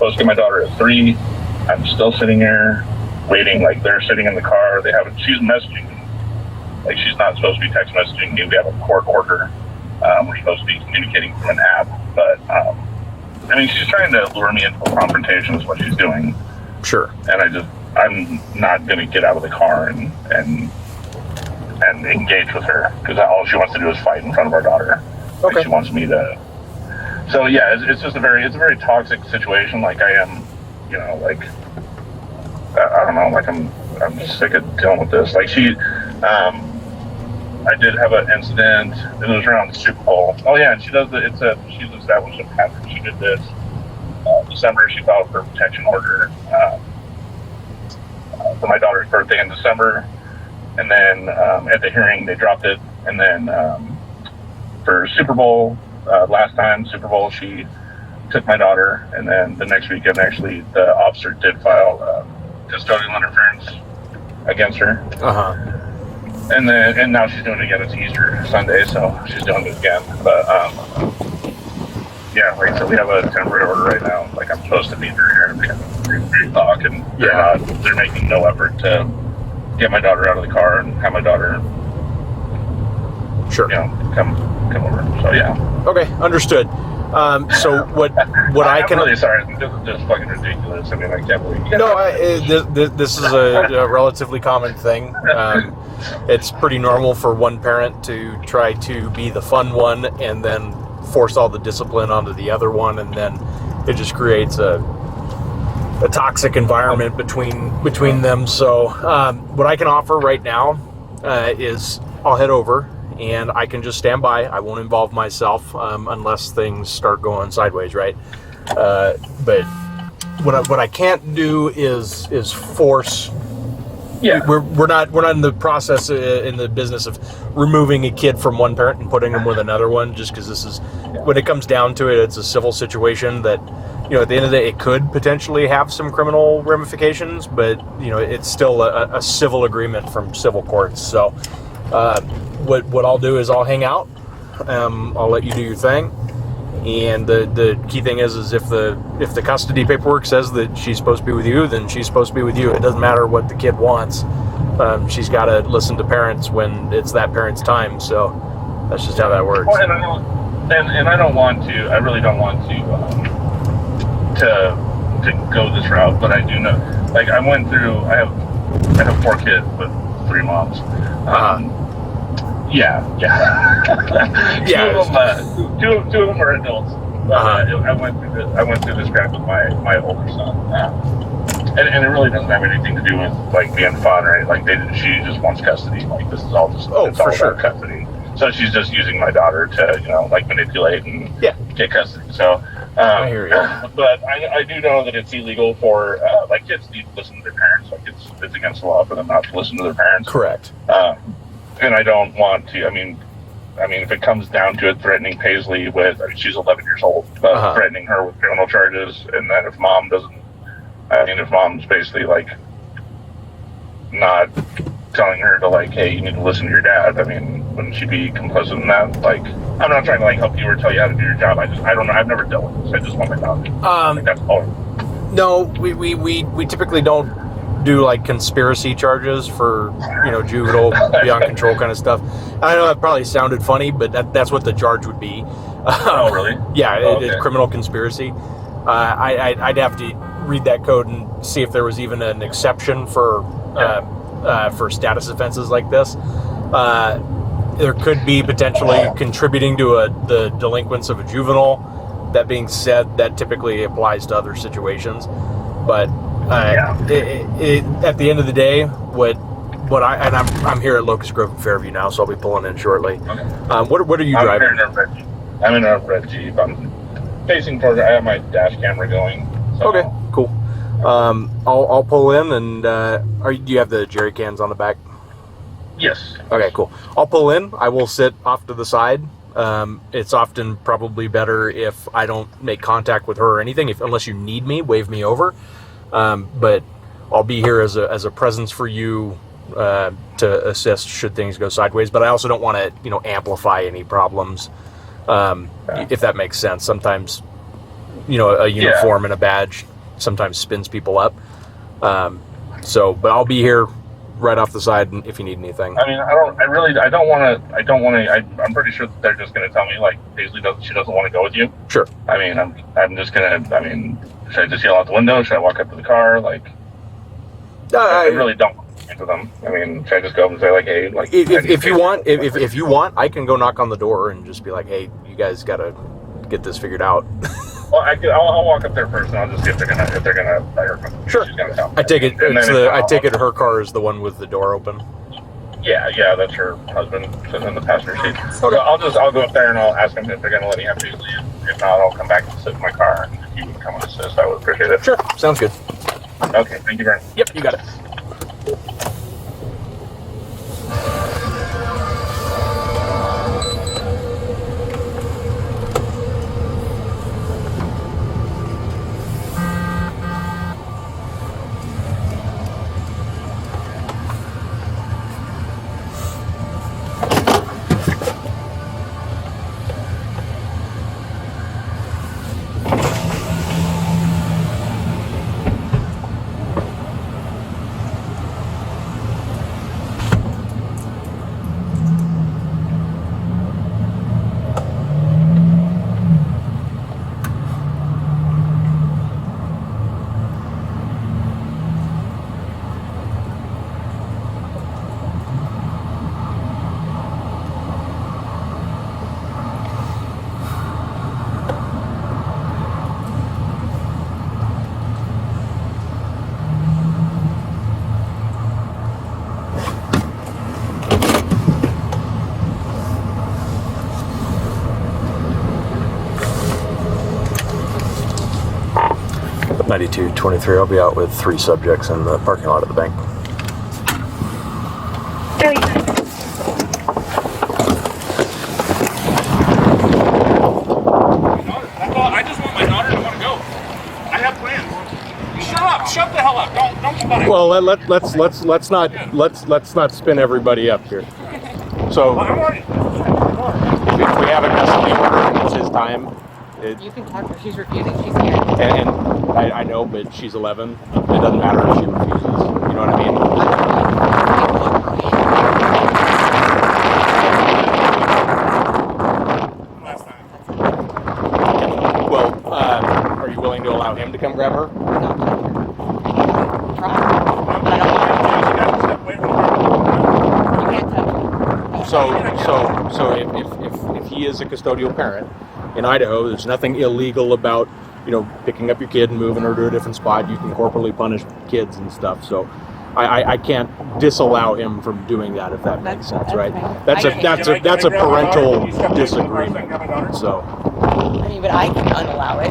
supposed to get my daughter at 3. I'm still sitting here waiting. Like, they're sitting in the car. She's messaging me. Like, she's not supposed to be text messaging me. We have a court order. We're supposed to be communicating through an app. But, I mean, she's trying to lure me into a confrontation is what she's doing. Sure. And I'm not going to get out of the car and engage with her, because all she wants to do is fight in front of our daughter. Okay. Like, she wants me to. So yeah, it's just a very toxic situation. Like, I am, you know, like, I don't know, like, I'm just sick of dealing with this. Like, I did have an incident. It was around the Super Bowl. Oh yeah, and she's established a pattern. She did this December. She filed for a protection order for my daughter's birthday in December, and then at the hearing they dropped it. And then for Super Bowl, last time Super Bowl, she took my daughter, and then the next weekend, actually, the officer did file custodial interference against her. And now she's doing it again. It's Easter Sunday, so she's doing it again. But yeah, like, so we have a temporary order right now. Like, I'm supposed to meet her here and 3 o'clock, and they're making no effort to get my daughter out of the car and have my daughter, sure, you know, come over. So yeah. Okay, understood. So what I can... I'm really sorry. This is just fucking ridiculous. I mean, I can't believe... This is a relatively common thing. It's pretty normal for one parent to try to be the fun one and then force all the discipline onto the other one, and then it just creates a toxic environment between them. So what I can offer right now is I'll head over, and I can just stand by. I won't involve myself unless things start going sideways, right? But what I can't do is force. Yeah, we're not in the process in the business of removing a kid from one parent and putting them with another one, just because this is, when it comes down to it, it's a civil situation that, you know, at the end of the day, it could potentially have some criminal ramifications, but, you know, it's still a civil agreement from civil courts. So what I'll do is I'll hang out. I'll let you do your thing. And the key thing is if the custody paperwork says that she's supposed to be with you, then she's supposed to be with you. It doesn't matter what the kid wants. She's got to listen to parents when it's that parent's time. So that's just how that works. Well, and I don't want to. I really don't want to go this route. But I do know. Like, I went through. I have 4 kids with 3 moms. Yeah. Two of them are adults. I went through this crap with my older son, and it really doesn't have anything to do with, like, being fun, right? Like, she just wants custody. Like, this is all just it's all about custody. So she's just using my daughter to, you know, like, manipulate and get custody. So I hear you. But I do know that it's illegal for like, kids need to listen to their parents. Like, it's against the law for them not to listen to their parents. Correct. And I don't want to. I mean, if it comes down to it, threatening Paisley with, she's 11 years old, threatening her with criminal charges, and then if mom's basically, like, not telling her to, like, hey, you need to listen to your dad, I mean, wouldn't she be complicit in that? Like, I'm not trying to, like, help you or tell you how to do your job. I don't know. I've never dealt with this. I just want my daughter. Like, that's all. No, we typically don't do, like, conspiracy charges for, you know, juvenile beyond control kind of stuff. I know that probably sounded funny, but that's what the charge would be. Oh, really? Yeah, it's criminal conspiracy. I'd have to read that code and see if there was even an exception for status offenses like this. There could be potentially contributing to the delinquence of a juvenile. That being said, that typically applies to other situations. But at the end of the day, I'm here at Locust Grove and Fairview now, so I'll be pulling in shortly. Okay. What are you driving? I'm in a red Jeep. I'm facing towards. I have my dash camera going. So. Okay, cool. I'll pull in, and do you have the jerry cans on the back? Yes. Okay, cool. I'll pull in. I will sit off to the side. It's often probably better if I don't make contact with her or anything. Unless you need me, wave me over. But I'll be here as a presence for you to assist should things go sideways. But I also don't want to, amplify any problems, if that makes sense. Sometimes, a uniform and a badge sometimes spins people up. But I'll be here right off the side if you need anything. I mean, I'm pretty sure that they're just going to tell me, like, Paisley she doesn't want to go with you. Sure. I mean, I'm just going to, should I just yell out the window? Should I walk up to the car? Like, I really don't answer them. I mean, should I just go up and say, like, hey, like, if you want, I can go knock on the door and just be like, hey, you guys got to get this figured out. Well, I'll walk up there first, and I'll just see if they're gonna let her come. Sure. She's gonna tell me. I take it. Her car is the one with the door open. Yeah, that's her husband sitting in the passenger seat. Okay. I'll go up there and I'll ask them if they're gonna let me have Paisley. If not, I'll come back and sit in my car. And if you would come and assist, I would appreciate it. Sure. Sounds good. Okay, thank you very much. Yep, you got it. $92.23. I'll be out with 3 subjects in the parking lot of the bank. Very nice. I just want my daughter to want to go. I have plans. Shut up! Shut the hell up! Don't keep on it. Well, let's not spin everybody up here. So if we have a custody order and it's his time. You can talk to her. She's refusing. She's scared. And I know, but she's 11. It doesn't matter if she refuses. You know what I mean? Last time. Well, are you willing to allow him to come grab her? Not touch her. Try. But I don't want Step away from her. her. You can't touch her. So if he is a custodial parent in Idaho, there's nothing illegal about, picking up your kid and moving her to a different spot. You can corporally punish kids and stuff. So I can't disallow him from doing that, if that makes sense, right? That's a parental disagreement. So I mean, but I can unallow it.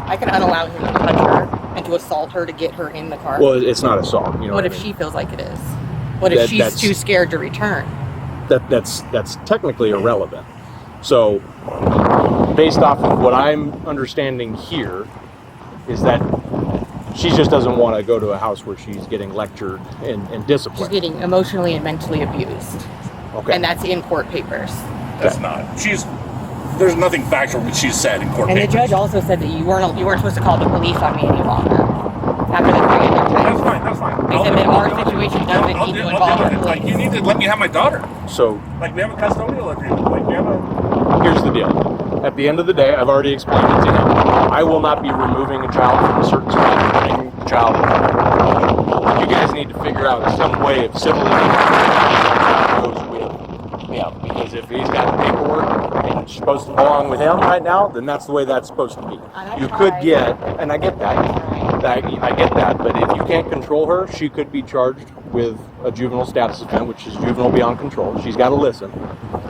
I can unallow him to touch her and to assault her to get her in the car. well, it's not assault. What if she feels like it is? What if she's too scared to return? That's technically irrelevant. So, based off of what I'm understanding here, is that she just doesn't want to go to a house where she's getting lectured and disciplined. She's getting emotionally and mentally abused. Okay. And that's in court papers. That's not. There's nothing factual that she's said in court And the papers. judge also said that you weren't supposed to call the police on me any longer after the 3 other times. That's fine. They said that our situation doesn't need to involve the Like, you police. need to let me have my daughter. So, Like, we have a custodial agreement. Like, we have a... here's the deal. At the end of the day, I've already explained it to him. I will not be removing a child from a certain spot and putting the child in another. You guys need to figure out some way of civilly goes with him. Because if he's got the paperwork and it's supposed to belong with him right now, then that's the way that's supposed to be. You could get, and I get that, I get that, but if you can't control her, she could be charged with a juvenile status offense, which is juvenile beyond control. She's got to listen.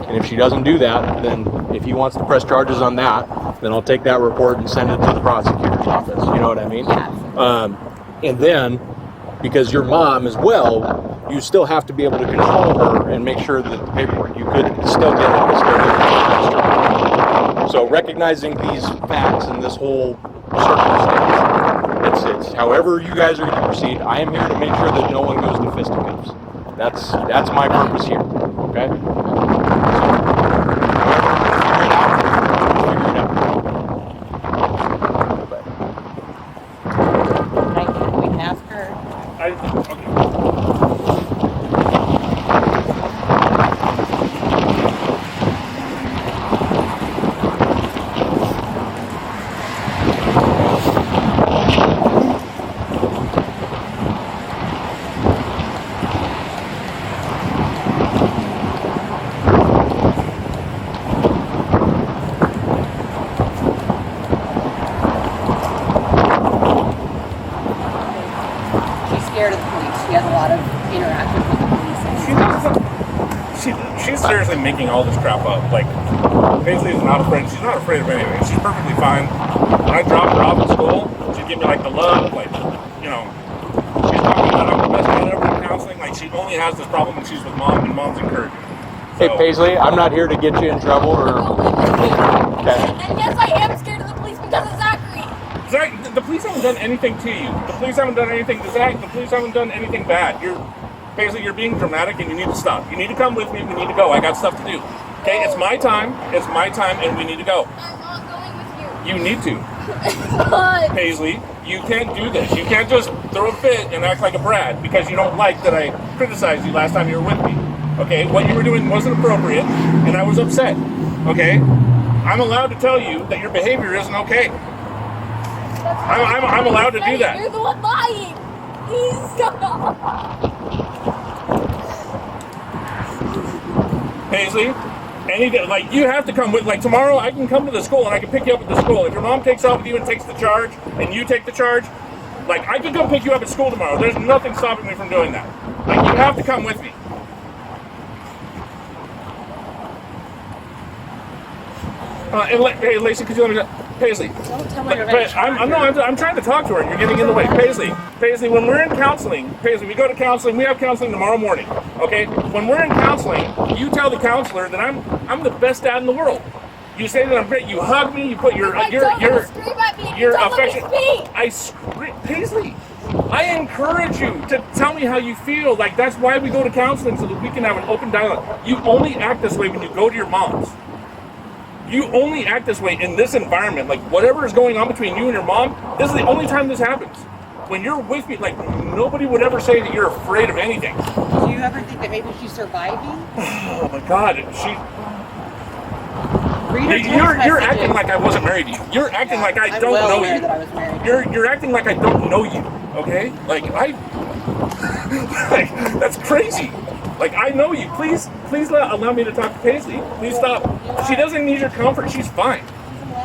And if she doesn't do that, then if he wants to press charges on that, then I'll take that report and send it to the prosecutor's office. You know what I mean? Yeah. And then, because you're mom as well, you still have to be able to control her and make sure that the paperwork, you could still get a custodial. So recognizing these facts and this whole circumstance, it's however you guys are going to proceed. I am here to make sure that no one goes to fisticuffs. That's my purpose here. Okay. Figure it out. She's scared of the police. She has a lot of interactions with the police. She's seriously making all this crap up. Like, Paisley is not afraid. She's not afraid of anything. She's perfectly fine. When I drop her off at school, she'd give me like the love, like, you know, she's talking about I'm the best man ever in counseling. Like, she only has this problem when she's with mom, and mom's encouraging. Hey, Paisley, I'm not here to get you in trouble or. Okay. And yes, I am scared of the police because of Zachary. Zach, the police haven't done anything to you. The police haven't done anything to Zach. The police haven't done anything bad. Paisley, you're being dramatic and you need to stop. You need to come with me. We need to go. I got stuff to do. Okay, it's my time. It's my time and we need to go. I'm not going with you. You need to. But Paisley, you can't do this. You can't just throw a fit and act like a brat because you don't like that I criticized you last time you were with me. Okay, what you were doing wasn't appropriate and I was upset. Okay, I'm allowed to tell you that your behavior isn't okay. I'm allowed to do that. You're the one lying. Please stop. Paisley, like you have to come with. Like tomorrow, I can come to the school and I can pick you up at the school. If your mom takes off with you and takes the charge, and you take the charge, like I can come pick you up at school tomorrow. There's nothing stopping me from doing that. Like you have to come with me. Hey, Lacey, could you let me know? Paisley. Don't tell me you're going to charge her. I'm trying to talk to her and you're getting in the way. Paisley, when we're in counseling, Paisley, we go to counseling, we have counseling tomorrow morning. Okay? When we're in counseling, you tell the counselor that I'm the best dad in the world. You say that I'm great, you hug me, you put your Scream at me. your Don't let me affection. speak. Paisley, I encourage you to tell me how you feel. Like that's why we go to counseling so that we can have an open dialogue. You only act this way when you go to your mom's. You only act this way in this environment. Like whatever is going on between you and your mom, this is the only time this happens. When you're with me, like nobody would ever say that you're afraid of anything. Do you ever think that maybe she's surviving? Oh my God, Read her you're text acting messages. like I wasn't married to you. You're acting like I I'm don't well know aware you. that I was married. You're acting like I don't know you. Okay? Like like that's crazy. Like I know you. Please allow me to talk to Paisley. Please stop. She doesn't need your comfort. She's fine.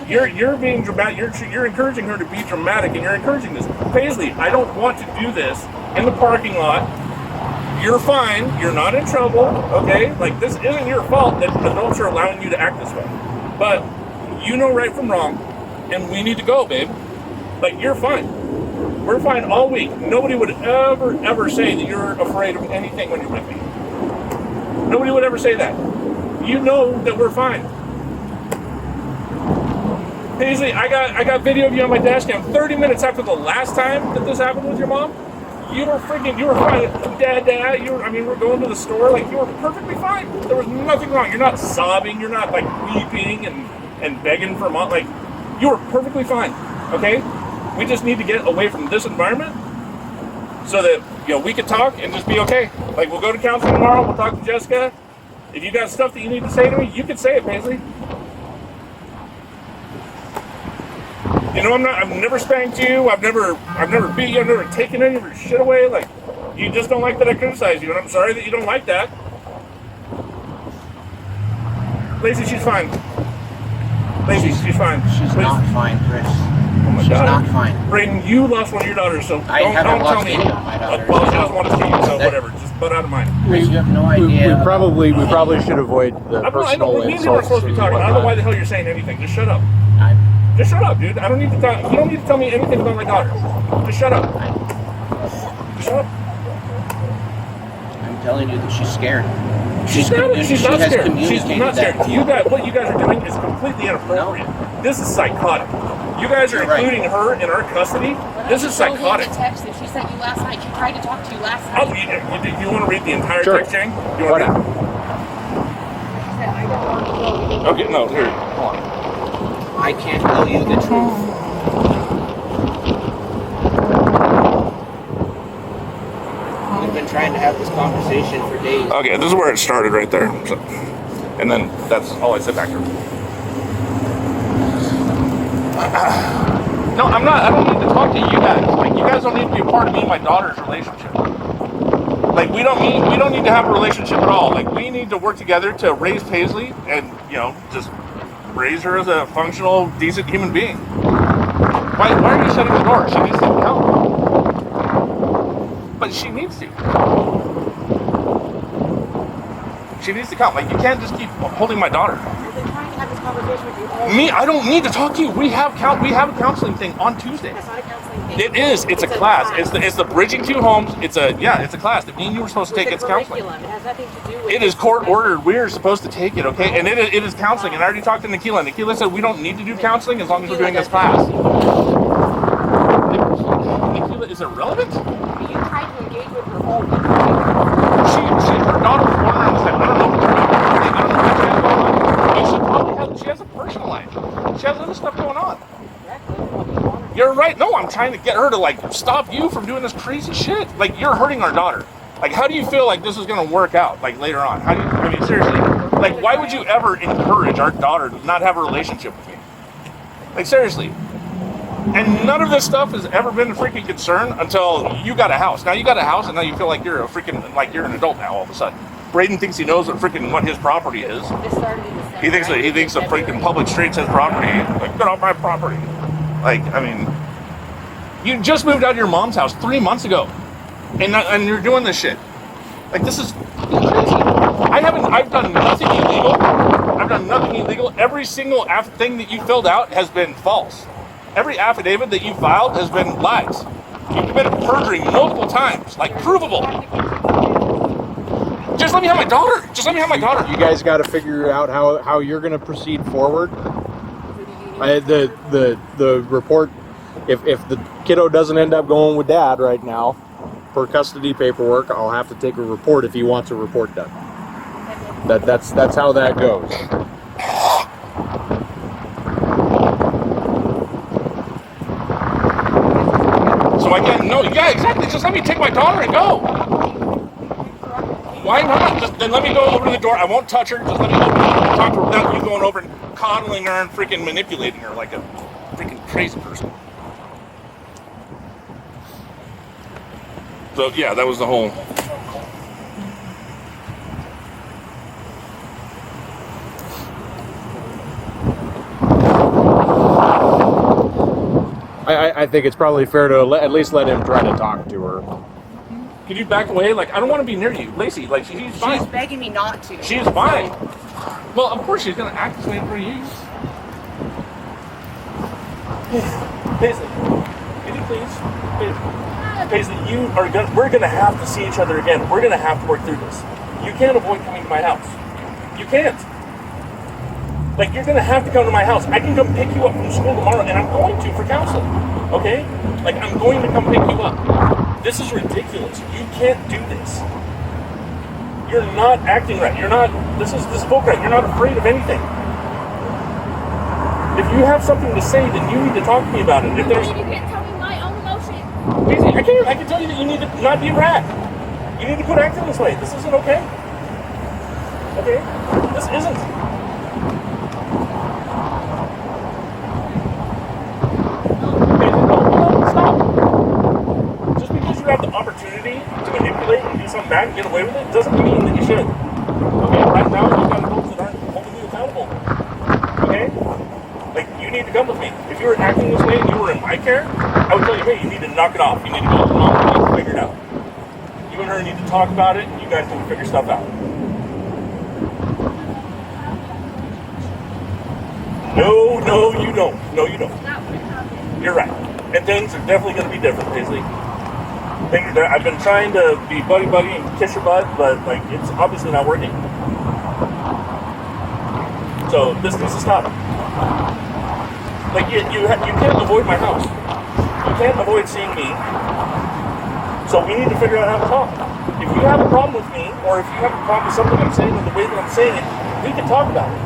You're being dramatic. You're encouraging her to be dramatic, and you're encouraging this. Paisley, I don't want to do this in the parking lot. You're fine. You're not in trouble. Okay? Like this isn't your fault that adults are allowing you to act this way. But you know right from wrong, and we need to go, babe. Like you're fine. We're fine all week. Nobody would ever say that you're afraid of anything when you're with me. Nobody would ever say that. You know that we're fine. Paisley, I got video of you on my dash cam 30 minutes after the last time that this happened with your mom. You were fine. Dad, we're going to the store, like you were perfectly fine. There was nothing wrong. You're not sobbing, you're not like weeping and begging for mom. Like you were perfectly fine. Okay? We just need to get away from this environment so that we can talk and just be okay. Like we'll go to counseling tomorrow, we'll talk to Jessica. If you got stuff that you need to say to me, you can say it, Paisley. I've never spanked you, I've never beat you, I've never taken any of your shit away. Like you just don't like that I criticize you, and I'm sorry that you don't like that. Lacey, she's fine. Lacey, she's fine. She's Please. not fine, Chris. Oh my She's God. not fine. Brayden, you lost one of your daughters, so I don't haven't tell lost me. any of my daughters. Well, she doesn't want to see you, so That- whatever. Just put out of mind. Chris, you have no We idea. probably should avoid the I know personal me and you are insults supposed to be and talking. I don't know why whatnot. the hell you're saying anything. Just shut up. I'm, Just shut up, dude. I don't need to talk. You don't need to tell me anything about my daughter. Just shut up. Just shut up. I'm telling you that she's scared. She's not scared. She's not scared. That. What you guys are doing is completely inappropriate. This is psychotic. You guys are You're right. including her in our custody. This is psychotic. The text that she sent you last night. She tried to talk to you last Oh, night. you want to read the entire Sure. text chain? You want to read it? Okay, no, here. Hold on. I can't tell you the truth. trying to have this conversation for days. Okay, this is where it started right there. So, and then that's all I said back to her. No, I'm not. I don't need to talk to you guys. Like, you guys don't need to be a part of me and my daughter's relationship. Like, we don't need to have a relationship at all. Like, we need to work together to raise Paisley and, you know, just raise her as a functional, decent human being. Why are you shutting the door? She needs to help. But she needs to. She needs to count. Like, you can't just keep holding my daughter. I've been trying to have this conversation with you all Me, I don't need to talk to you. We have a counseling thing on Tuesday. That's not a counseling thing. It is. It's a class. It's the bridging two homes. It's a class that me and you were supposed to take. It's counseling. It has nothing to do with It is court ordered. We're supposed to take it, okay? And it is counseling. And I already talked to Nikila. Nikila said we don't need to do counseling as long as we're doing this class. Nikila is irrelevant. You tried to engage with her all week. Her daughter was born around this time. I don't know what she has going on. She has a personal life. She has other stuff going on. You're right. No, I'm trying to get her to, like, stop you from doing this crazy shit. Like, you're hurting our daughter. Like, how do you feel like this is going to work out, like, later on? How do you, I mean, seriously. Like, why would you ever encourage our daughter to not have a relationship with me? Like, seriously. And none of this stuff has ever been a freaking concern until you got a house. Now you got a house, and now you feel like you're a freaking, like, you're an adult now all of a sudden. Braden thinks he knows what his property is. This started in December. He thinks the freaking public streets his property. Like, get off my property. Like, I mean, you just moved out of your mom's house 3 months ago, and you're doing this shit. Like, this is crazy. I've done nothing illegal. I've done nothing illegal. Every single thing that you filled out has been false. Every affidavit that you filed has been lies. You've committed perjury multiple times, like, provable. Just let me have my daughter. Just let me have my daughter. You guys got to figure out how you're going to proceed forward. The report, if the kiddo doesn't end up going with dad right now, for custody paperwork, I'll have to take a report if he wants a report done. That's how that goes. So I can't. No, yeah, exactly. Just let me take my daughter and go. Why not? Then let me go over to the door. I won't touch her. Just let me go talk to her without you going over and coddling her and freaking manipulating her like a freaking crazy person. So yeah, that was the whole. I think it's probably fair to at least let him try to talk to her. Could you back away? Like, I don't want to be near you, Lacey. Like, she's fine. She's begging me not to. She's fine. Well, of course she's gonna act this way for you. Paisley, can you please? Paisley, we're gonna have to see each other again. We're gonna have to work through this. You can't avoid coming to my house. You can't. Like, you're gonna have to come to my house. I can come pick you up from school tomorrow, and I'm going to for counseling. Okay? Like, I'm going to come pick you up. This is ridiculous. You can't do this. You're not acting right. This is bullcrap. You're not afraid of anything. If you have something to say, then you need to talk to me about it. If there's, You can't tell me my own emotions. I can tell you that you need to not be a rat. You need to quit acting this way. This isn't okay. Okay? This isn't. Stop. Just because you have the opportunity to manipulate and do something bad and get away with it doesn't mean that you should. Okay? Right now, you've got adults that aren't holding you accountable. Okay? Like, you need to come with me. If you were acting this way and you were in my care, I would tell you, hey, you need to knock it off. You need to go to mom and figure it out. You and her need to talk about it, and you guys need to figure stuff out. No, you don't. No, you don't. You're right. And things are definitely going to be different, Paisley. I've been trying to be buddy and kiss your butt, but, like, it's obviously not working. So this needs to stop. Like, you can't avoid my house. You can't avoid seeing me. So we need to figure out how to talk. If you have a problem with me, or if you have a problem with something I'm saying or the way that I'm saying it, we can talk about it.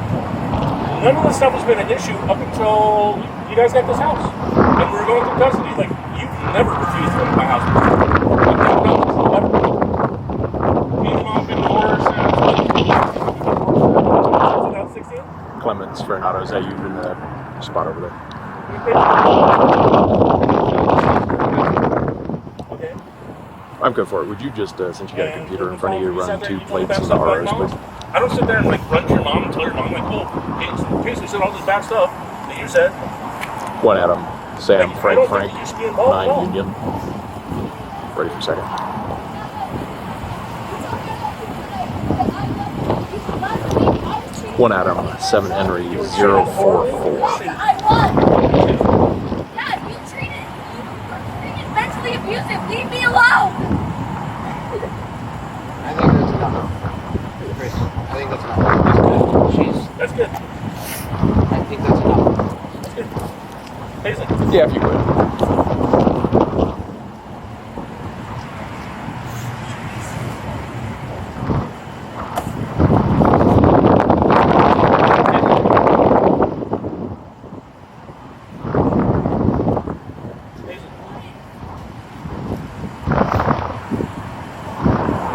None of this stuff has been an issue up until you guys got this house. And we were going through custody. Like, you've never refused to come to my house before. You've never done this, ever. spot over there. Okay. I'm good for it. Would you just, since you got a And computer in front of you, you sat run there 2 and you told plates that in the stuff ROs, right, please? Mom? I don't sit there and like run to your mom and tell your mom like, oh, Casey said all this bad stuff that you said. One Adam, Sam, Like, I Frank, don't Frank, think you should be involved at 9 all. Union. Ready for a second. One Adam, 7 Henry, 044. I won. Dad, you treated mentally abusive. Leave me alone. I think that's enough. Chris, I think that's enough. That's good. I think that's enough. That's good. Paisley. Yeah, if you would.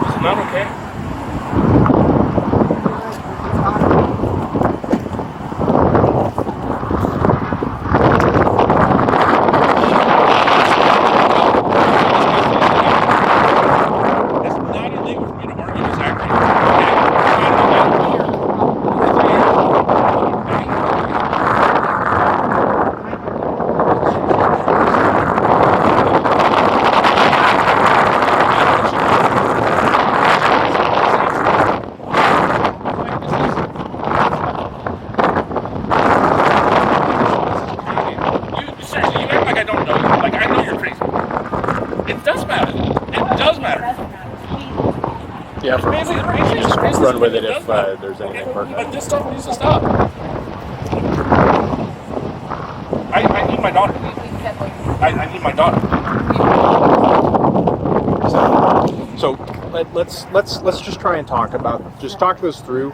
Is it not okay? It's not illegal for me to argue this acting. Okay? Seriously, you act like I don't know you. Like I know you're crazy. It does matter. It does matter. Yeah, for Paisley, just run with it does if matter. there's anything Okay, pertinent. but this stuff needs to stop. I need my daughter. I need my daughter. So let's just try and talk this through.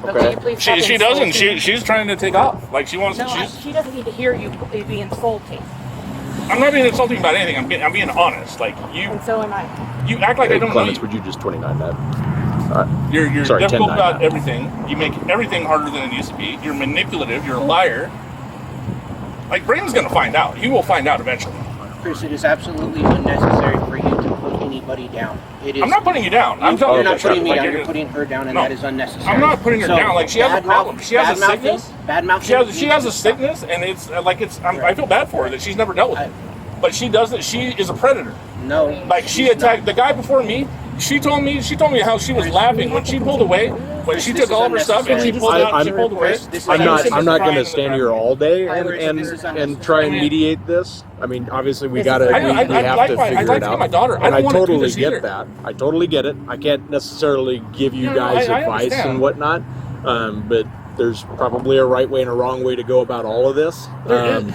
Okay. She doesn't. She's trying to take off. Like she wants. No, she doesn't need to hear you be insulting. I'm not being insulting about anything. I'm being honest. Like you And so am I. you act like I don't know Clemens, you. would you just 29 that? You're Sorry, difficult 10-9 about now. everything. You make everything harder than it used to be. You're manipulative. You're a liar. Like Braden's gonna find out. He will find out eventually. Chris, it is absolutely unnecessary for you to put anybody down. It is. I'm not putting you down. I'm telling You're you. not putting me like, down. you're You're putting her down, and No. that is unnecessary. I'm not putting her So, down. Like she has a bad problem. mouth- She has a bad mouthing- sickness. Bad mouthing. She has a sickness, and it's I feel bad for her that she's never dealt with it. But she doesn't. She is a predator. No. Like she she's attacked not. the guy before me. She told me how she was laughing when she pulled away. When she This took is all of her stuff and she unnecessary. pulled out. She I'm- pulled away. Chris, this is I'm not unnecessary. going to stand here all day and This is unnecessary. and try and mediate this. I mean, obviously we This got to is- we I have like to my- I'd figure like it to out. get my daughter. I And don't wanna do totally this get either. that. I totally get it. I can't necessarily give you No, guys I advice understand. and whatnot, but there's probably a right way and a wrong way to go about all of this. We're and-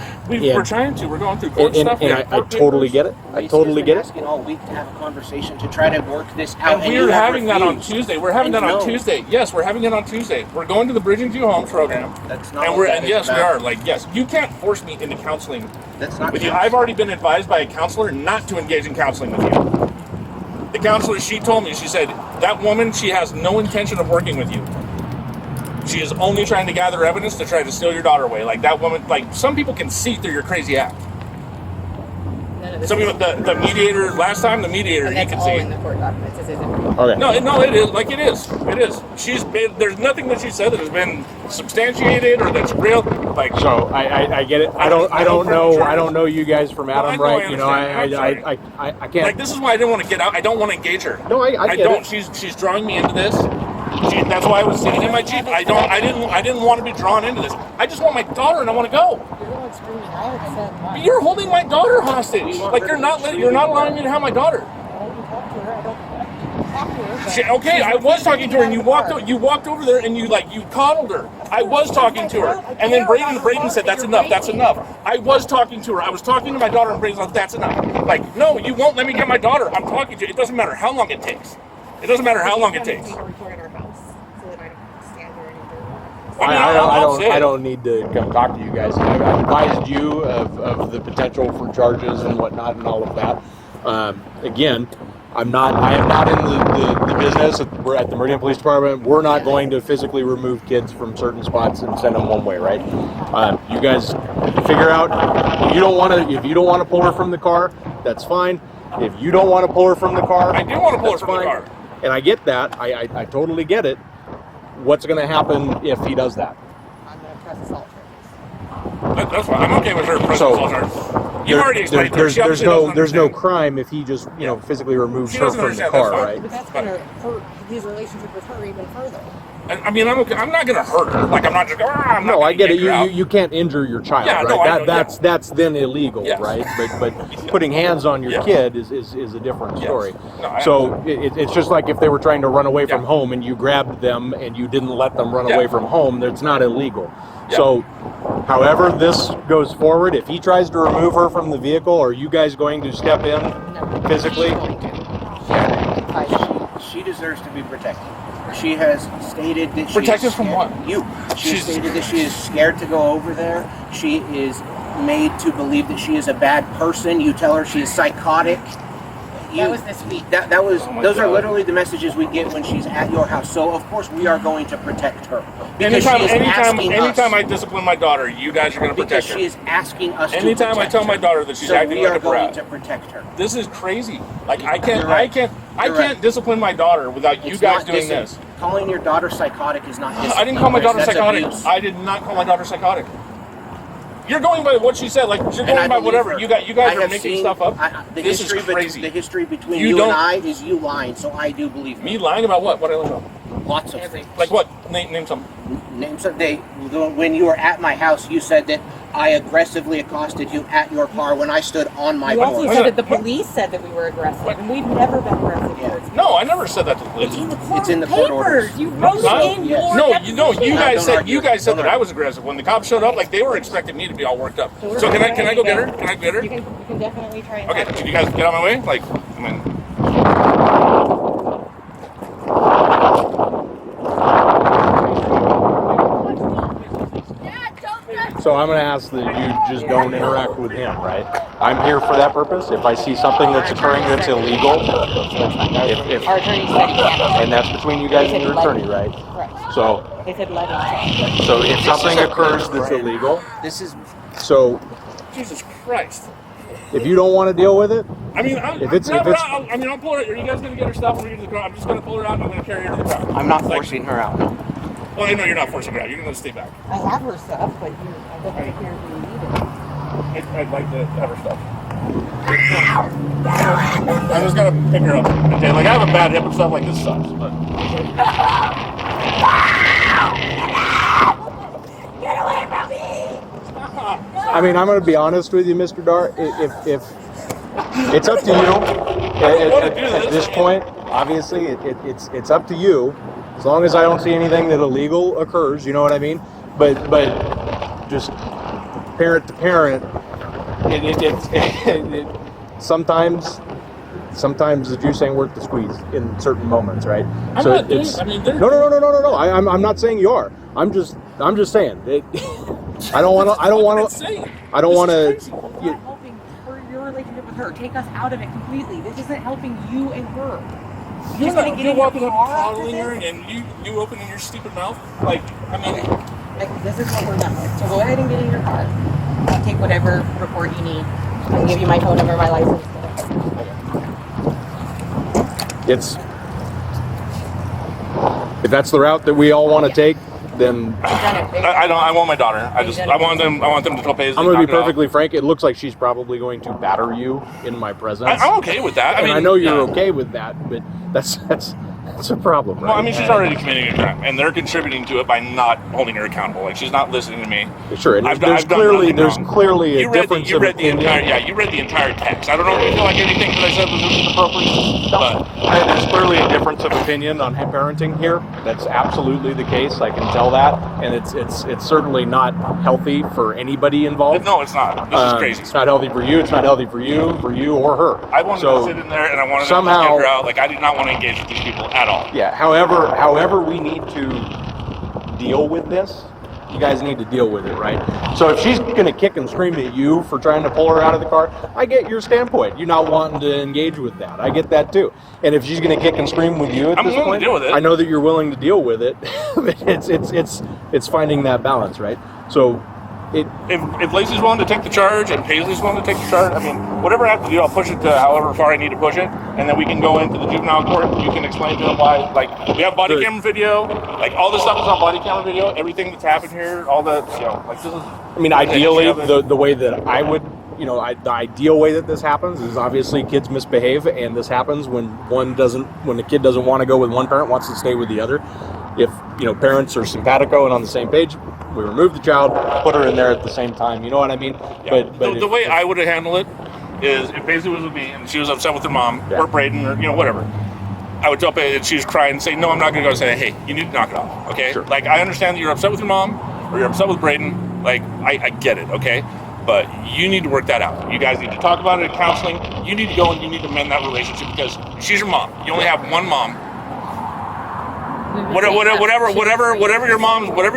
trying to. We're going through court and stuff. we have I court totally papers. get it. I Lacey totally has get been it. asking all week to have a conversation to try to work this out. And you we're have having that on refused. Tuesday. We're having And that on no, Tuesday. Yes, we're having it on Tuesday. We're going to the Bridging to Home program. That's not. And what that and is yes, we about. are. Like, yes, you can't force me into counseling That's not. with you. I've already been advised by a counselor not to engage in counseling with you. The counselor, she told me, she said, that woman, she has no intention of working with you. She is only trying to gather evidence to try to steal your daughter away. Like that woman, like some people can see through your crazy act. None of this Some is- people, the mediator, last time the mediator, and he that's could all see. in the court documents. This isn't. Okay. No, it is. Like it is. It is. She's been. There's nothing that she said that has been substantiated or that's real. Like So I get it. I don't know you guys from I Adam, know, I right? You know, understand. I can't. Like this is why I didn't want to get out. I don't want to engage her. No, I get don't. it. She's drawing me into this. That's why I was sitting in my Jeep. I didn't want to be drawn into this. I just want my daughter and I want to go. You're the one screaming. I haven't said much. You're holding my daughter hostage. Like you're not allowing me to have my daughter. I don't talk to her. I don't talk to her. She, okay, I was talking to her, and you walked over there, and you coddled her. I was talking to her, and then Braden said, "That's enough. That's enough." I was talking to her. I was talking to my daughter, and Braden's like, "That's enough." Like, no, you won't let me get my daughter. I'm talking to you. It doesn't matter how long it takes. It doesn't matter how long it takes. Record at our house so that I don't stand there anymore. I don't need to come talk to you guys. I've advised you of the potential for charges and whatnot and all of that. Again, I am not in the business. We're at the Meridian Police Department. We're not going to physically remove kids from certain spots and send them one way, right? You guys figure out if you don't want to pull her from the car, that's fine. If you don't want to pull her from the car, I do want to pull her that's from the fine. car. And I get that. I totally get it. What's going to happen if he does that? I'm going to press assault charges. That's fine. I'm okay with her pressing assault charges. You've already explained to her. There's no crime if he just physically removes her from the car, right? But that's going to hurt his relationship with her even further. I mean, I'm okay. I'm not going to hurt her. Like, I'm not just. I'm not No, I get it. her out. You can't injure your child, Yeah, right? no, I know, That's then illegal, Yes. right? But putting hands on your kid is a different story. No, So it's just like if they were trying to run away from Yeah. home and you grabbed them and you didn't let them run Yeah. away from home, that's not illegal. Yeah. So, however this goes forward, if he tries to remove her from the vehicle, are you guys going to step in No. physically? She deserves to be protected. She has stated that she Protected is from scared. what? You. She has She's- stated that she is scared to go over there. She is made to believe that she is a bad person. You tell her she is psychotic. That was this week. That was. Oh my Those are God. literally the messages we get when she's at your house. So of course we are going to protect her because she is asking anytime I us. discipline my daughter, you guys are going to Because protect her. she is asking us. Anytime to I protect tell my her. daughter that she's so acting we like are a going brat, to protect her. this is crazy. Like I You're can't right. You're right. discipline my daughter without you It's guys not doing this. Calling your daughter psychotic is not discipline. I didn't call my daughter That's psychotic. abuse. I did not call my daughter psychotic. You're going by what she said. Like you're And I going by believe whatever. her. You guys I are have making seen- stuff up. The This history is crazy. The history between You you, don't- and I is you lying, so I do believe her. Me lying about what? What I lied about? Lots of things. Like what? Name some. Name some. When you were at my house, you said that I aggressively accosted you at your car when I stood on my You also porch. said that the police said that we were aggressive, and we've never been aggressive Yeah. towards you. No, I never said that to the police. It's in the court It's in the papers. court orders. You wrote it's not. it in your No, deposition. you guys Don't said argue. that I was aggressive. When the cops showed up, like they were expecting me to be all worked up. we're So can I ready go to get her? Can I get her? You can definitely try and Okay, talk to can you her. guys get out of my way? Like, I mean, Dad, don't touch So I'm going to ask that you just don't interact with him, right? I'm here for that purpose. If I see something that's occurring that's illegal, if Our attorney said he can't. and that's between you guys and your attorney, right? Correct. So, They said let him. so if something occurs that's illegal, This is so Jesus Christ. if you don't want to deal with it, I mean, I'll pull her. Are you guys gonna get her stuff? We're gonna the car. I'm just gonna pull her out. and I'm gonna carry her to the car. I'm not Like- forcing her out. No. Well, I know you're not forcing her out. You're gonna stay back. I have her stuff, but I don't think you're you need it. I'd like to have her stuff. I'm just gonna pick her up. Okay, like I have a bad hip and stuff. Like this sucks. But I mean, I'm going to be honest with you, Mr. Dart. If it's up to you at this point, obviously, it's up to you. As long as I don't see anything that illegal occurs, you know what I mean. But just parent to parent, sometimes the juice ain't worth the squeeze in certain moments, right? I'm So not doing- it's I mean, there's- no. I'm not saying you are. I'm just saying. I don't want to. I don't want to. I don't want to. It's not helping your relationship with her. Take us out of it completely. This isn't helping you and her. You're gonna get You're in your walking up car and after coddling her, this? and you opening your stupid mouth. Like, I mean, Like, this is what we're done with. So go ahead and get in your car. I'll take whatever report you need. I can give you my phone number, my license. It's if that's the route that we all want to take, then I don't. I want my daughter. I want them to tell Paisley. I'm going to be knock it off. perfectly frank. It looks like she's probably going to batter you in my presence. I'm okay with that. I mean, I know you're yeah. okay with that, but that's a problem, right? Well, I mean, she's already committing a crime, and they're contributing to it by not holding her accountable. Like, she's not listening to me. Sure, and I've there's done nothing there's wrong. clearly a You read difference you of read the opinion. entire you read the entire text. I don't know if you feel like anything that I said was inappropriate, but There's clearly a difference of opinion on parenting here. That's absolutely the case. I can tell that, and it's certainly not healthy for anybody involved. no, it's not. This is crazy. It's not healthy for you. It's not healthy for you or her. I wanted so, to sit in there, and I wanted somehow- to get her out. Like, I did not want to engage with these people at all. Yeah. However we need to deal with this, you guys need to deal with it, right? So if she's going to kick and scream at you for trying to pull her out of the car, I get your standpoint. You're not wanting to engage with that. I get that too. And if she's going to kick and scream with you at I'm this willing point, to deal with it. I know that you're willing to deal with it. But it's finding that balance, right? So If Lacey's willing to take the charge and Paisley's willing to take the charge, I mean, whatever I have to do, I'll push it to however far I need to push it, and then we can go into the juvenile court. You can explain to them why, like, we have body camera video, like, all this stuff is on body camera video, everything that's happened here, all the, you know, like, this is... I mean, ideally, the way that I would, you know, the ideal way that this happens is obviously kids misbehave, and this happens when when the kid doesn't want to go with one parent, wants to stay with the other. If, you know, parents are simpatico and on the same page, we remove the child, put her in there at the same time. You know what I mean? Yeah. But the way I would have handled it is if Paisley was with me and she was upset with her mom or Braden or, you know, whatever, I would tell Paisley and she was crying and say, no, I'm not going to go, and say, hey, you need to knock it off, okay? Sure. Like, I understand that you're upset with your mom or you're upset with Braden. Like, I get it, okay? But you need to work that out. You guys need to talk about it in counseling. You need to go and you need to mend that relationship because she's your mom. You only have one mom. Whatever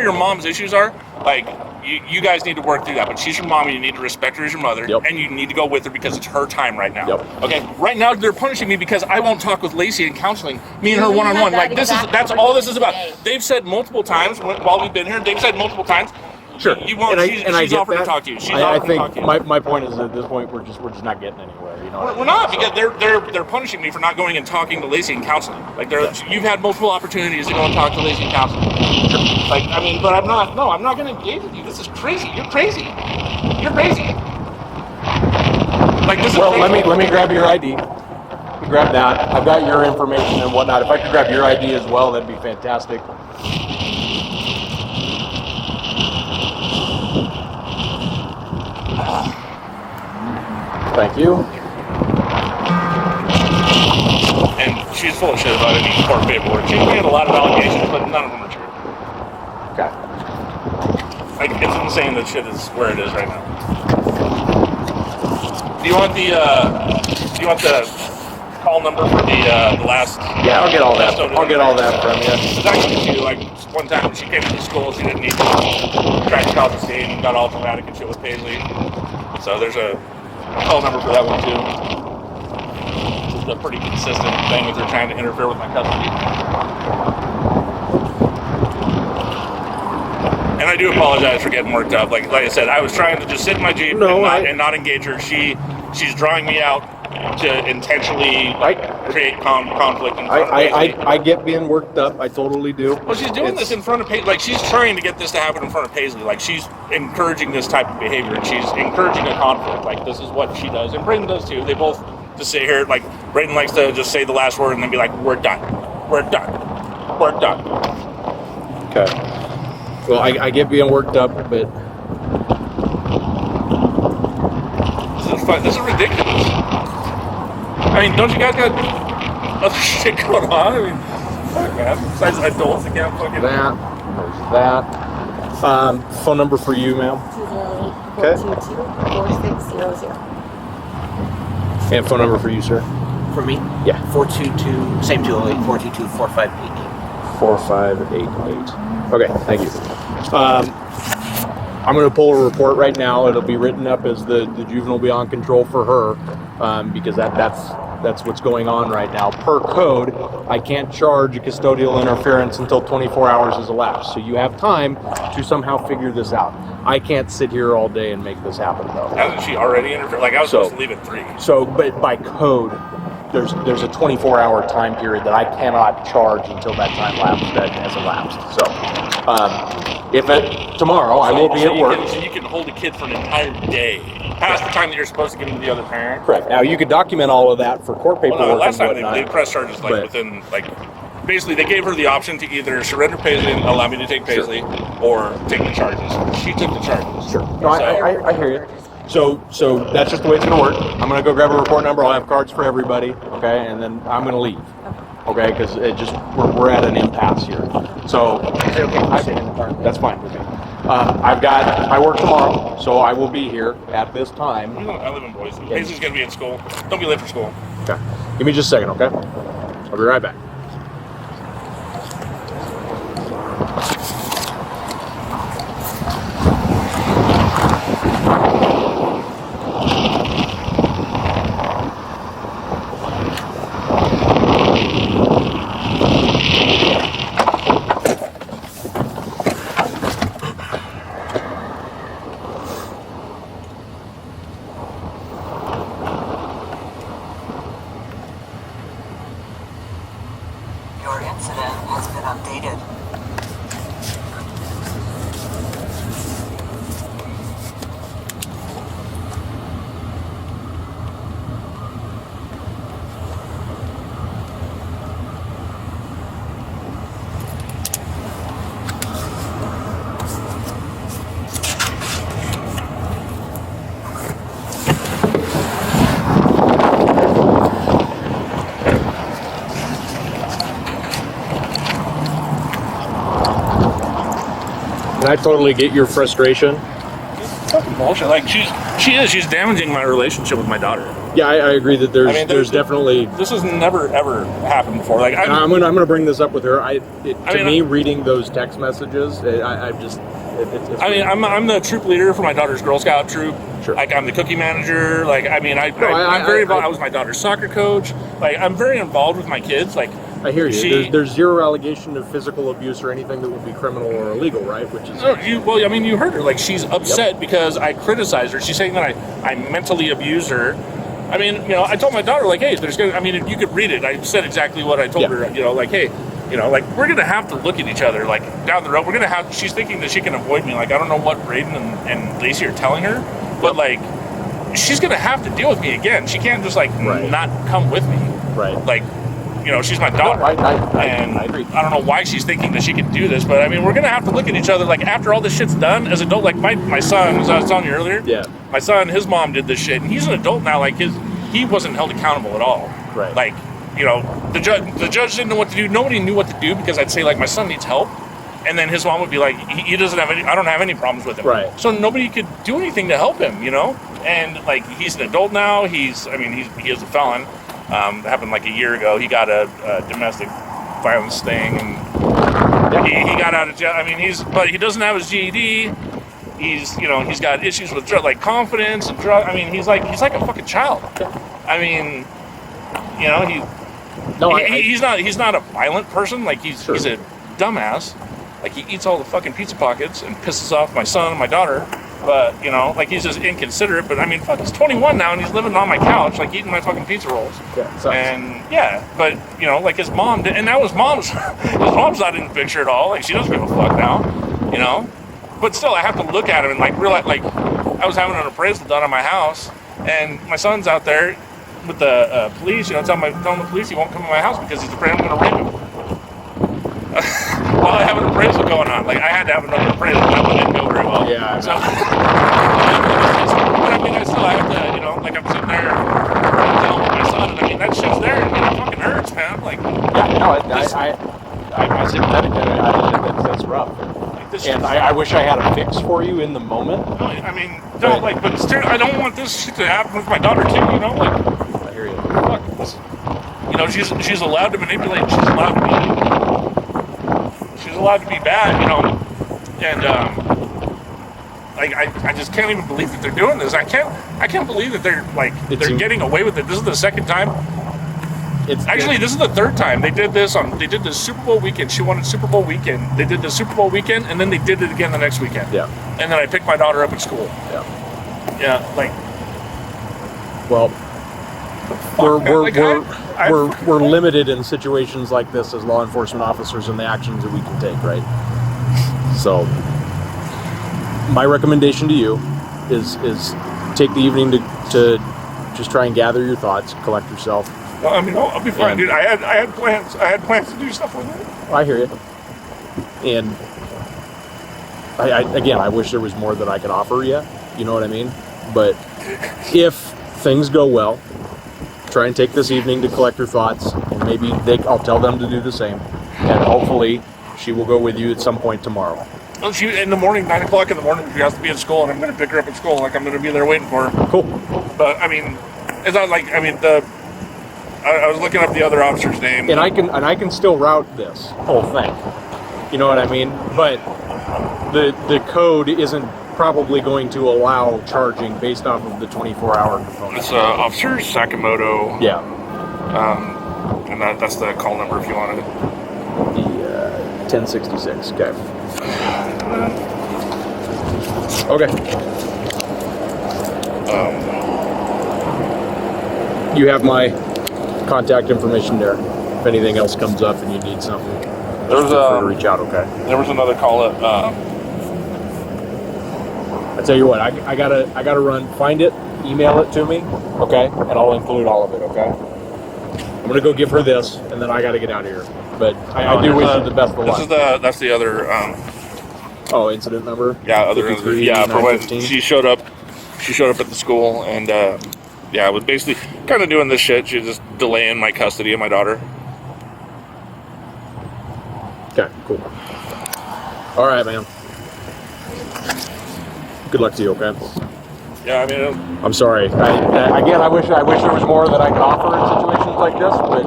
your mom's issues are, like, you guys need to work through that. But she's your mom, and you need to respect her as your mother, and you need to go with her because it's her time right now. Okay. Right now they're punishing me because I won't talk with Lacey in counseling. Me and her one-on-one. Like, that's all this is about. They've said multiple times while we've been here. They've said multiple times. Sure. You won't. She's offered to talk to you. I think my point is at this point we're just not getting anywhere. You know. We're not, because they're punishing me for not going and talking to Lacey in counseling. Like, you've had multiple opportunities to go and talk to Lacey in counseling. Like, I mean, but I'm not going to engage with you. This is crazy. You're crazy. You're crazy. Like, this is crazy. let me grab your ID. Grab that. I've got your information and whatnot. If I could grab your ID as well, that'd be fantastic. Thank you. And she's full of shit about any court paperwork. She made a lot of allegations, but none of them are true. Okay. Like, it's insane that shit is where it is right now. Do you want the call number for the last? Yeah, I'll get all that. I'll get all that from you. It's actually too, like, one time when she came to school, she didn't need to try to call the state and got all dramatic and shit with Paisley. So there's a call number for that one too. Just a pretty consistent thing with her trying to interfere with my custody. And I do apologize for getting worked up. Like I said, I was trying to just sit in my Jeep and not engage her. She's drawing me out to intentionally create conflict in front of Paisley. I get being worked up. I totally do. Well, she's doing this in front of Paisley. Like, she's trying to get this to happen in front of Paisley. Like, she's encouraging this type of behavior, and she's encouraging a conflict. Like, this is what she does, and Braden does too. They both just sit here. Like, Braden likes to just say the last word and then be like, "We're done. We're done. We're done." Okay. Well, I get being worked up, but this is fun. This is ridiculous. I mean, don't you guys got other shit going on? I mean, fuck, man. Besides adults, that can't fucking... There's that. Phone number for you, ma'am. 208-422-4600. And phone number for you, sir. For me? Yeah. 422, same 208, 422-4588. 4588. Okay, thank you. I'm going to pull a report right now. It'll be written up as the juvenile beyond control for her, because that's what's going on right now. Per code, I can't charge a custodial interference until 24 hours has elapsed. So you have time to somehow figure this out. I can't sit here all day and make this happen, though. Hasn't she already interfered? Like, I was supposed to leave at 3. So, but by code, there's a 24-hour time period that I cannot charge until that time has elapsed. So, tomorrow I will be at work. So you can hold a kid for an entire day, past the time that you're supposed to give him to the other parent. Correct. Now you could document all of that for court paperwork. Well, no, last time and they pressed charges within basically they gave her the option to either surrender Paisley and allow me to take Paisley, or take the charges. She took the charges. Sure. No, I hear you. So that's just the way it's going to work. I'm going to go grab a report number. I'll have cards for everybody, okay? And then I'm going to leave, okay? Because we're at an impasse here. So that's fine with me. I work tomorrow, so I will be here at this time. I live in Boise. Paisley's going to be at school. Don't be late for school. Okay. Give me just a second, okay? I'll be right back. incident has been updated. And I totally get your frustration. Fucking bullshit. Like she's damaging my relationship with my daughter. Yeah, I agree that there's I mean, there's definitely. this has never ever happened before. Like I'm gonna bring this up with her. To me, I'm- reading those text messages, I'm just. It's I mean, I'm the troop leader for my daughter's Girl Scout troop. Sure. Like, I'm the cookie manager. Like, I mean, I'm I- very involved. I- I was my daughter's soccer coach. Like, I'm very involved with my kids. Like, I hear you. She- There's zero allegation of physical abuse or anything that would be criminal or illegal, right? Which is no, well, I mean, you heard her. Like, she's upset because I criticized her. She's saying that I mentally abused her. I mean, you know, I told my daughter, like, hey, I mean, if you could read it, I said exactly what I told her. You know, like, hey, you know, like, we're gonna have to look at each other, like, down the road. We're gonna have. She's thinking that she can avoid me. Like, I don't know what Braden and Lacey are telling her, but like, she's gonna have to deal with me again. She can't just like Right. not come with me. right. Like, you know, she's my daughter. No, I agree. I don't know why she's thinking that she can do this, but I mean, we're gonna have to look at each other. Like, after all this shit's done, as an adult, like my son, as I was telling you earlier, Yeah. my son, his mom did this shit, and he's an adult now. Like, he wasn't held accountable at all. Right. Like, you know, the judge didn't know what to do. Nobody knew what to do because I'd say like, my son needs help, and then his mom would be like, he doesn't have any. I don't have any problems with him. Right. So nobody could do anything to help him. You know, and like, he's an adult now. He is a felon. It happened like a year ago. He got a domestic violence thing, and he got out of jail. I mean, but he doesn't have his GED. He's got issues with like confidence and drug. I mean, he's like a fucking child. I mean, you know, he's not a violent person. Like, he's a dumbass. Like, he eats all the fucking pizza pockets and pisses off my son and my daughter. But, you know, like, he's just inconsiderate. But I mean, fuck, he's 21 now and he's living on my couch, like, eating my fucking pizza rolls. Yeah, sucks. And yeah, but you know, like, his mom did, and now his mom's not in the picture at all. Like, she doesn't give a fuck now, you know. But still, I have to look at him and like realize, like, I was having an appraisal done on my house, and my son's out there with the police. You know, telling the police he won't come to my house because he's afraid I'm going to rape him. While I have an appraisal going on, like, I had to have another appraisal. That one didn't go very well. Yeah. So, but I mean, I have to, you know, like, I'm sitting there telling my son, and I mean, that shit's there, and it fucking hurts, man. Like, Yeah, no, I'm sympathetic. That's rough. like, this And shit's- I wish I had a fix for you in the moment. No, I mean, no, like, but still, I don't want this shit to happen with my daughter too. You know, like, I hear you. fuck this. You know, she's allowed to manipulate. She's allowed to be bad. You know, and like, I just can't even believe that they're doing this. I can't believe that they're like they're getting away with it. This is the second time. This is the third time they did this Super Bowl weekend. She wanted Super Bowl weekend. They did the Super Bowl weekend, and then they did it again the next weekend. Yeah. And then I picked my daughter up at school. Yeah. Yeah, like, Well, Like, we're limited in situations like this as law enforcement officers in the actions that we can take, right? So, my recommendation to you is take the evening to just try and gather your thoughts, collect yourself. well, I mean, I'll be fine, dude. I had plans. I had plans to do stuff with it. I hear you. And I wish there was more that I could offer you. You know what I mean? But if things go well, try and take this evening to collect her thoughts, and maybe I'll tell them to do the same. And hopefully, she will go with you at some point tomorrow. Well, she in the morning, 9 o'clock in the morning, she has to be at school, and I'm going to pick her up at school. Like, I'm going to be there waiting for her. Cool. But I mean, it's not like, I mean, I was looking up the other officer's name. And I can still route this whole thing. You know what I mean? But the code isn't probably going to allow charging based off of the 24-hour component. It's Officer Sakamoto. Yeah. And that's the call number if you wanted it. The 1066. Okay. Okay. You have my contact information there. if anything else comes up and you need something, There's feel free to reach out. Okay. There was another call at I tell you what, I gotta run. Find it, email it to me, okay, and I'll include all of it. Okay. I'm gonna go give her this, and then I gotta get out of here. But I do wish you the best of luck. That's the other Incident number. for 53, when 915. she showed up at the school and was basically kind of doing this shit. She was just delaying my custody of my daughter. Okay, cool. All right, man. Good luck to you. Okay. Yeah, I mean, I'm sorry. I wish there was more that I could offer in situations like this, but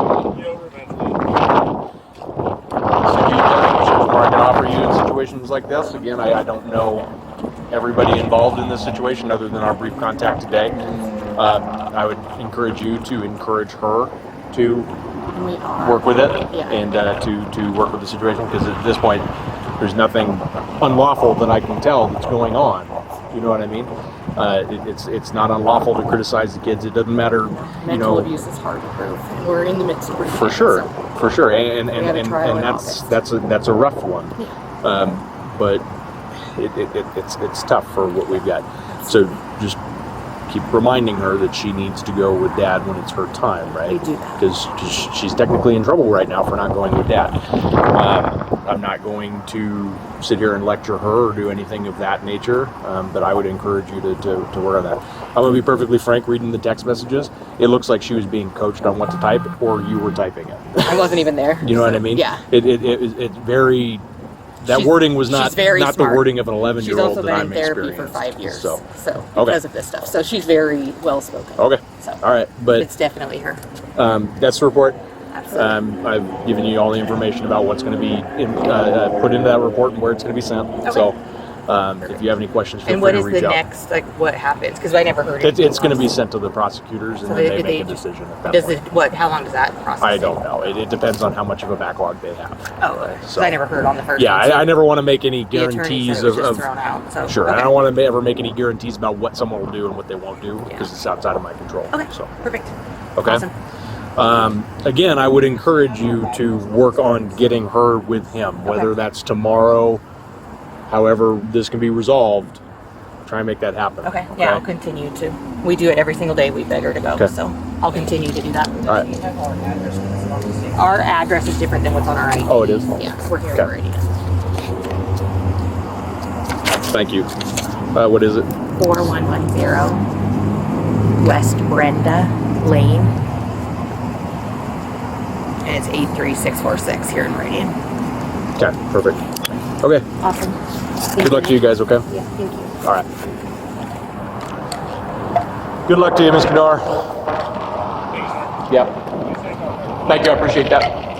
there's more I can offer you in situations like this. Again, I don't know everybody involved in this situation other than our brief contact today. I would encourage you to encourage her to We are. work with it Yeah. and to work with the situation, because at this point there's nothing unlawful that I can tell that's going on. You know what I mean? It's not unlawful to criticize the kids. It doesn't matter, Mental abuse is hard to prove, and we're in the midst of proving for it, sure, so. for sure, and We have a trial in August. that's a rough one, but it's tough for what we've got. So just keep reminding her that she needs to go with Dad when it's her time, right? We do that. Because she's technically in trouble right now for not going with Dad. I'm not going to sit here and lecture her or do anything of that nature, but I would encourage you to work on that. I'm going to be perfectly frank, reading the text messages, it looks like she was being coached on what to type, or you were typing it. I wasn't even there. You know what I mean? Yeah. It's very... That She's- wording was she's not very the smart. wording of an She's 11-year-old also that been I'm in therapy experienced. for 5 years. So, because okay. of this stuff. So she's very well spoken. Okay. So All right. But it's definitely her. that's the report. Absolutely. I've given you all the information about what's going to be put into that report and where it's going to be sent. Okay. So if you have any questions, feel And free what to is reach the out. next, like, what happens? Because I never heard it. It's going to be sent to the prosecutors, and So then they they make a just- decision at that point. How long does that process I take? don't know. It depends on how much of a backlog they have. Oh, okay. So- I never heard on the first Yeah, one. I never want to make any The attorney guarantees said it was just of thrown out. So, sure. okay. I don't want to ever make any guarantees about what someone will do and what they won't do, because it's outside of my control. Okay. So Perfect. okay. Awesome. Again, I would encourage you to work on getting her with him, whether that's tomorrow, however this can be resolved. Try and make that happen. Okay. Yeah, I'll continue to. We do it every single day. We beg her to go. Okay. So I'll continue to do that. All right. Our address is different than what's on our ID. Oh, it is? Yeah, 'cause we're here Okay. already. Thank you. What is it? 4110 West Brenda Lane. And it's 83646 here in Meridian. Okay, perfect. Okay. Awesome. Good luck to you guys, okay? Yeah, thank you. All right. Good luck to you, Ms. Kadar. Yep. Thank you, I appreciate that.